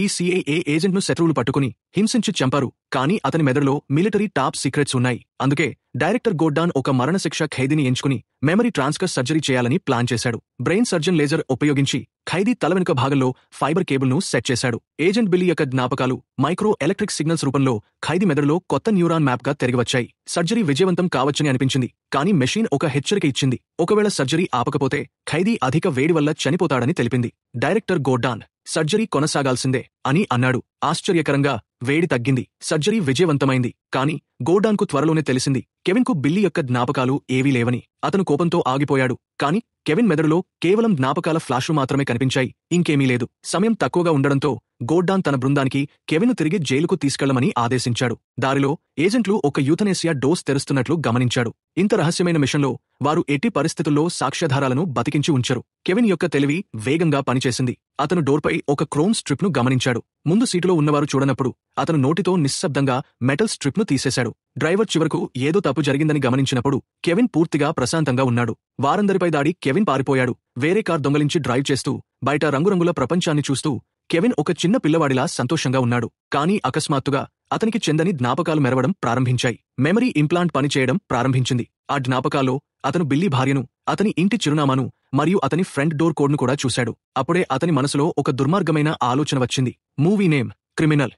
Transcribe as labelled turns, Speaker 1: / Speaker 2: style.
Speaker 1: ఈ సిఐఏ ఏజెంట్ను శత్రువులు పట్టుకుని హింసించి చంపారు, కానీ అతని మెదడులో మిలిటరీ టాప్ సీక్రెట్స్ ఉన్నాయి. అందుకే డైరెక్టర్ గోర్డాన్ ఒక మరణశిక్ష ఖైదీని ఎంచుకుని మెమరీ ట్రాన్స్ఫర్ సర్జరీ చేయాలని ప్లాన్ చేశాడు. బ్రెయిన్ సర్జన్ లేజర్ ఉపయోగించి ఖైదీ తల వెనుక భాగంలో ఫైబర్ కేబుల్ను సెట్ చేశాడు. ఏజెంట్ బిల్లీ యొక్క జ్ఞాపకాలు మైక్రో ఎలక్ట్రిక్ సిగ్నల్స్ రూపంలో ఖైదీ మెదడులో కొత్త న్యూరాన్ మ్యాప్గా తిరిగివచ్చాయి. సర్జరీ విజయవంతం కావచ్చని అనిపించింది, కానీ మెషిన్ ఒక హెచ్చరిక ఇచ్చింది. ఒకవేళ సర్జరీ ఆపకపోతే ఖైదీ అధిక వేడి వల్ల చనిపోతాడని తెలిపింది. డైరెక్టర్ గోర్డాన్ సర్జరీ కొనసాగాల్సిందే అని అన్నాడు. ఆశ్చర్యకరంగా వేడి తగ్గింది. సర్జరీ విజయవంతమైంది. కానీ గోర్డాన్కు త్వరలోనే తెలిసింది కెవిన్కు బిల్లీ యొక్క జ్ఞాపకాలు ఏవీ లేవని. అతను కోపంతో ఆగిపోయాడు. కానీ కెవిన్ మెదడులో కేవలం జ్ఞాపకాల ఫ్లాషులు మాత్రమే కనిపించాయి, ఇంకేమీ లేదు. సమయం తక్కువగా ఉండడంతో గోర్డాన్ తన బృందానికి కెవిన్ను తిరిగి జైలుకు తీసుకెళ్లమని ఆదేశించాడు. దారిలో ఏజెంట్లు ఒక యూథనేసియా డోస్ తెరుస్తున్నట్లు గమనించాడు. ఇంత రహస్యమైన మిషన్లో వారు ఎట్టి పరిస్థితుల్లో సాక్ష్యాధారాలను బతికించి ఉంచరు. కెవిన్ యొక్క తెలివి వేగంగా పనిచేసింది. అతను డోర్పై ఒక క్రోమ్ స్ట్రిప్ను గమనించాడు. ముందు సీటులో ఉన్నవారు చూడనప్పుడు అతను నోటితో నిశ్శబ్దంగా మెటల్ స్ట్రిప్ను తీసేశాడు. డ్రైవర్ చివరకు ఏదో తప్పు జరిగిందని గమనించినప్పుడు కెవిన్ పూర్తిగా ప్రశాంతంగా ఉన్నాడు. వారందరిపై దాడి కెవిన్ పారిపోయాడు. వేరే కార్ దొంగలించి డ్రైవ్ చేస్తూ బయట రంగురంగుల ప్రపంచాన్ని చూస్తూ కెవిన్ ఒక చిన్న పిల్లవాడిలా సంతోషంగా ఉన్నాడు. కానీ అకస్మాత్తుగా అతనికి చెందని జ్ఞాపకాలు మెరవడం ప్రారంభించాయి. మెమరీ ఇంప్లాంట్ పనిచేయడం ప్రారంభించింది. ఆ జ్ఞాపకాల్లో అతను బిల్లీ భార్యను, అతని ఇంటి చిరునామాను మరియు అతని ఫ్రంట్ డోర్ కోడ్ను కూడా చూశాడు. అప్పుడే అతని మనసులో ఒక దుర్మార్గమైన ఆలోచన వచ్చింది. Movie name criminal.